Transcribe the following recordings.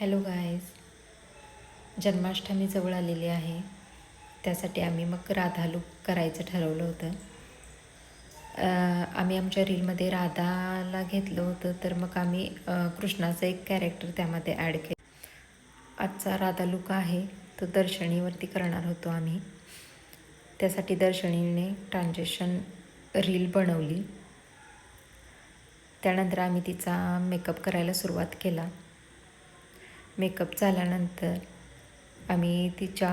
Hello guys, Janmashtami जवळ आलेली आहे. त्यासाठी आम्ही मग राधा लूक करायचं ठरवलं होतं. आम्ही आमच्या रीलमध्ये राधाला घेतलं होतं, तर मग आम्ही कृष्णाचं एक कॅरेक्टर त्यामध्ये ॲड केलं. आजचा राधा लूक आहे तो दर्शनीवरती करणार होतो आम्ही. त्यासाठी दर्शनीने ट्रान्झॅक्शन रील बनवली. त्यानंतर आम्ही तिचा मेकअप करायला सुरुवात केला. मेकअप झाल्यानंतर आम्ही तिच्या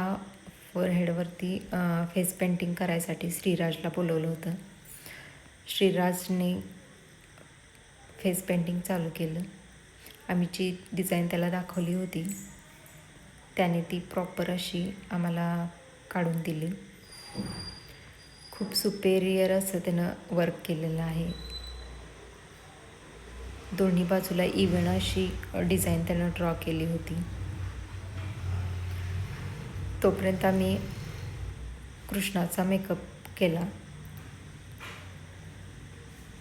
फोरहेडवरती फेस पेंटिंग करायसाठी श्रीराजला बोलवलं होतं. श्रीराजने फेस पेंटिंग चालू केलं. आम्ही जी डिझाईन त्याला दाखवली होती त्याने ती प्रॉपर अशी आम्हाला काढून दिली. खूप सुपेरियर असं त्यानं वर्क केलेलं आहे. दोन्ही बाजूला इव्हन अशी डिझाईन त्यानं ड्रॉ केली होती. तोपर्यंत आम्ही कृष्णाचा मेकअप केला,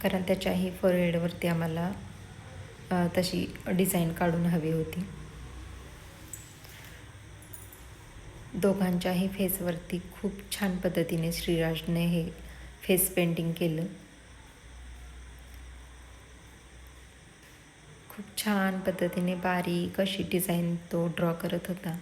कारण त्याच्याही फोरहेडवरती आम्हाला तशी डिझाईन काढून हवी होती. दोघांच्याही फेसवरती खूप छान पद्धतीने श्रीराजने हे फेस पेंटिंग केलं. खूप छान पद्धतीने बारीक अशी डिझाईन तो ड्रॉ करत होता.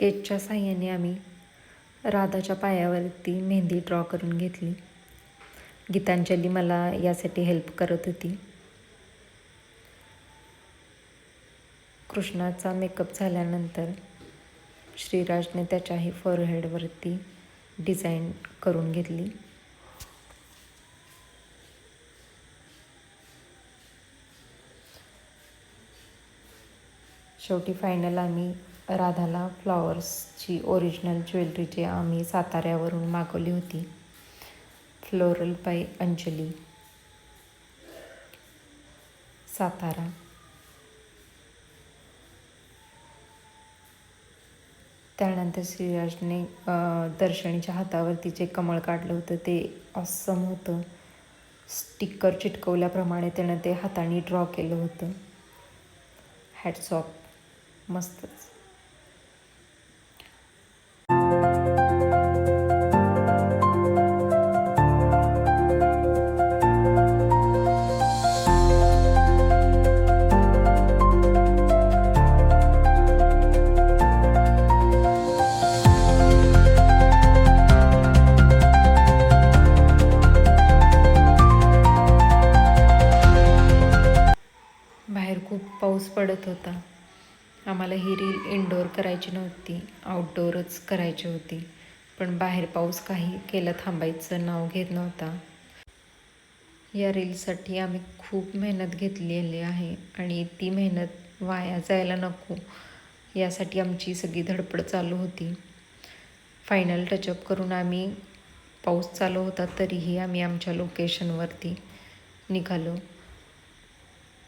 स्केचच्या साह्याने आम्ही राधाच्या पायावरती मेहंदी ड्रॉ करून घेतली. गीतांजली मला यासाठी हेल्प करत होती. कृष्णाचा मेकअप झाल्यानंतर श्रीराजने त्याच्याही फोरहेडवरती डिझाईन करून घेतली. शेवटी फायनल आम्ही राधाला फ्लॉवर्सची ओरिजिनल ज्वेलरी जी आम्ही साताऱ्यावरून मागवली होती, फ्लोरल बाय अंजली, सातारा. त्यानंतर श्रीराजने दर्शनीच्या हातावरती जे कमळ काढलं होतं ते ऑसम होतं. स्टिकर चिटकवल्याप्रमाणे त्यानं ते हाताने ड्रॉ केलं होतं. हॅट्स ऑफ, मस्तच. बाहेर खूप पाऊस पडत होता. आम्हाला ही रील इनडोअर करायची नव्हती, आउटडोअरच करायची होती. पण बाहेर पाऊस काही केलं थांबायचं नाव घेत नव्हता. या रीलसाठी आम्ही खूप मेहनत घेतलेली आहे आणि ती मेहनत वाया जायला नको यासाठी आमची सगळी धडपड चालू होती. फायनल टचअप करून आम्ही, पाऊस चालू होता तरीही आम्ही आमच्या लोकेशनवरती निघालो.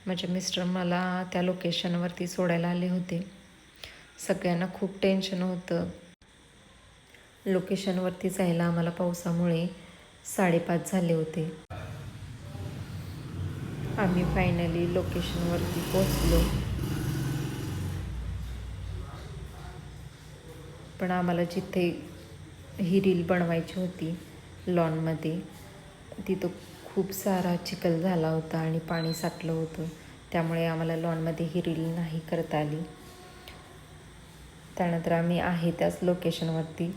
माझे मिस्टर मला त्या लोकेशनवरती सोडायला आले होते. सगळ्यांना खूप टेन्शन होतं. लोकेशनवरती जायला आम्हाला पावसामुळे 5:30 झाले होते. आम्ही फायनली लोकेशनवरती पोचलो. पण आम्हाला जिथे ही रील बनवायची होती लॉनमध्ये, तिथं खूप सारा चिखल झाला होता आणि पाणी साठलं होतं. त्यामुळे आम्हाला लॉनमध्ये ही रील नाही करता आली. त्यानंतर आम्ही आहे त्याच लोकेशनवरती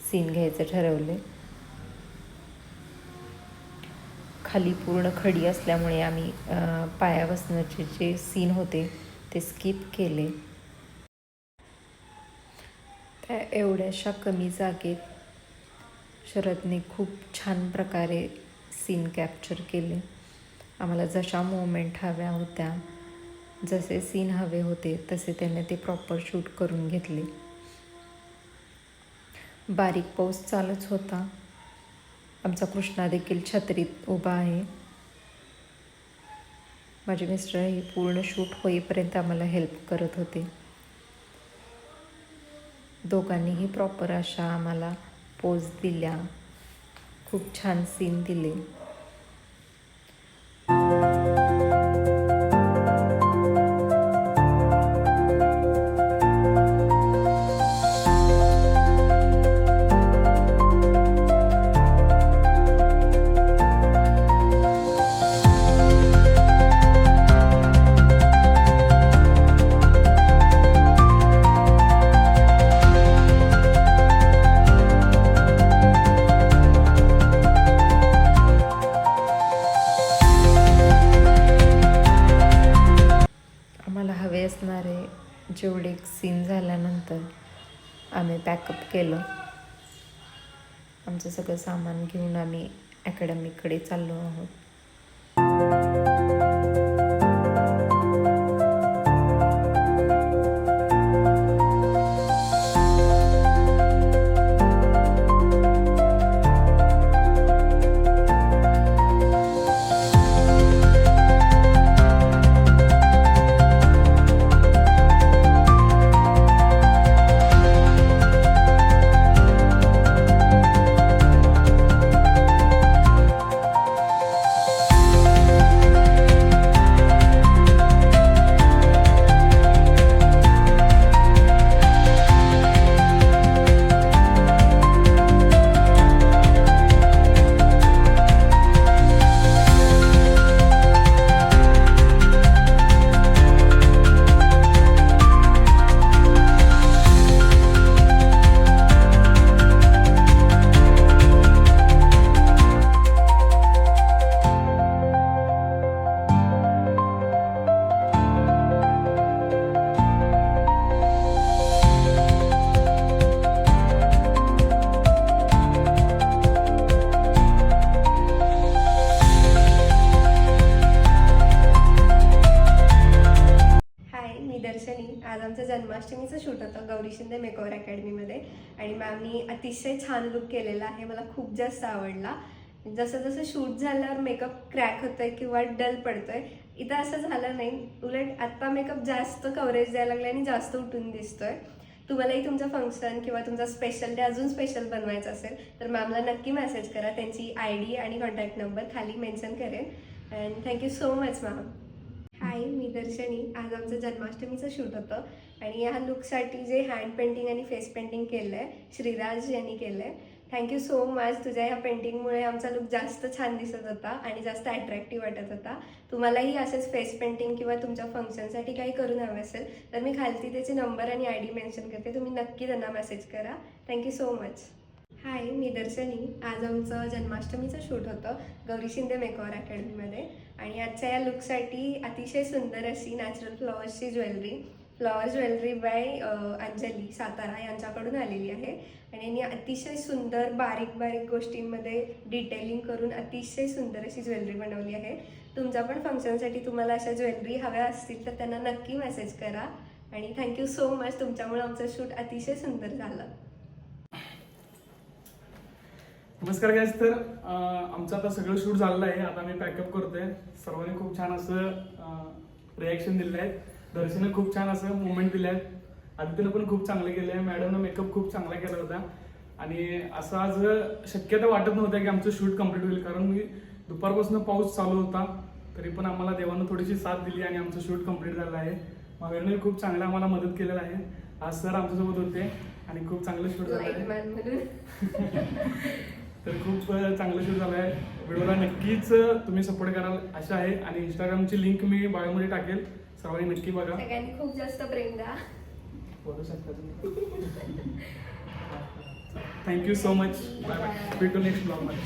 सीन घ्यायचं ठरवले. खाली पूर्ण खडी असल्यामुळे आम्ही पाया बसण्याचे जे सीन होते ते स्किप केले. त्या एवढ्याशा कमी जागेत शरदने खूप छान प्रकारे सीन कॅप्चर केले. आम्हाला जशा मोमेंट हव्या होत्या, जसे सीन हवे होते तसे त्याने ते प्रॉपर शूट करून घेतले. बारीक पाऊस चालूच होता. आमचा कृष्णा देखील छत्रीत उभा आहे. माझे मिस्टर हे पूर्ण शूट होईपर्यंत आम्हाला हेल्प करत होते. दोघांनीही प्रॉपर अशा आम्हाला पोज दिल्या. खूप छान सीन दिले. हवे असणारे जेवढे सीन झाल्यानंतर आम्ही पॅकअप केलं. आमचं सगळं सामान घेऊन आम्ही अकॅडमीकडे चाललो आहोत. आज आमचं जन्माष्टमीचं शूट होतं गौरी शिंदे मेकओव्हर अकॅडमीमध्ये आणि मॅमनी अतिशय छान लुक केलेला आहे. मला खूप जास्त आवडला. जसं जसं शूट झाल्यावर मेकअप क्रॅक होतोय किंवा डल पडतोय, इथं असं झालं नाही. उलट आत्ता मेकअप जास्त कव्हरेज द्यायला लागला आणि जास्त उठून दिसतोय. तुम्हालाही तुमचं फंक्शन किंवा तुमचा स्पेशल डे अजून स्पेशल बनवायचं असेल तर मॅमला नक्की मेसेज करा. त्यांची ID आणि कॉन्टॅक्ट नंबर खाली मेन्शन करेन. And thank you so much ma'am. Hi, मी दर्शनी. आज आमचं जन्माष्टमीचं शूट होतं आणि ह्या लुकसाठी जे हँड पेंटिंग आणि फेस पेंटिंग केलं आहे श्रीराज यांनी केलं आहे. Thank you so much. तुझ्या ह्या पेंटिंगमुळे आमचा लुक जास्त छान दिसत होता आणि जास्त अट्रॅक्टिव्ह वाटत होता. तुम्हालाही असेच फेस पेंटिंग किंवा तुमच्या फंक्शनसाठी काही करून हवं असेल तर मी खालती त्याचे नंबर आणि ID मेन्शन करते. तुम्ही नक्की त्यांना मेसेज करा. Thank you so much. हाय, मी दर्शनी. आज आमचं जन्माष्टमीचं शूट होतं गौरी शिंदे मेकओव्हर अकॅडमीमध्ये आणि आजच्या या लुकसाठी अतिशय सुंदर अशी नॅचरल फ्लॉवर्सची flower jewellery by Anjali Satara यांच्याकडून आलेली आहे. आणि यांनी अतिशय सुंदर बारीक बारीक गोष्टींमध्ये डिटेलिंग करून अतिशय सुंदर अशी ज्वेलरी बनवली आहे. तुमच्या पण फंक्शनसाठी तुम्हाला अशा ज्वेलरी हव्या असतील तर त्यांना नक्की मेसेज करा. आणि थँक्यू सो मच. तुमच्यामुळे आमचं शूट अतिशय सुंदर झालं. नमस्कार गाईज. तर आमचं आता सगळं शूट झालेलं आहे. आता मी पॅकअप करतोय. सर्वांनी खूप छान असं रिॲक्शन दिलं आहे. दर्शनं खूप छान असं मुवमेंट दिले आहेत. आदित्यनं पण खूप चांगलं केलं आहे. मॅडमनं मेकअप खूप चांगला केला होता आणि असं आज शक्यता वाटत नव्हतं की आमचं शूट कम्प्लीट होईल, कारण मी दुपारपासून पाऊस चालू होता तरी पण आम्हाला देवानं थोडीशी साथ दिली आणि आमचं शूट कम्प्लीट झालं आहे. महावीरने खूप चांगलं आम्हाला मदत केलेलं आहे. आज सर आमच्यासोबत होते आणि खूप चांगलं शूट झालं आहे. तर खूप चांगलं शूट झालं आहे. व्हिडिओला नक्कीच तुम्ही सपोर्ट कराल अशा आहे आणि इंस्टाग्रामची लिंक मी बायोमध्ये टाकेल. सर्वांनी नक्की बघा. सगळ्यांनी खूप जास्त प्रेम द्या. बोलू शकता तुम्ही. Thank you so much. Bye bye. भेटू नेक्स्ट ब्लॉगमध्ये.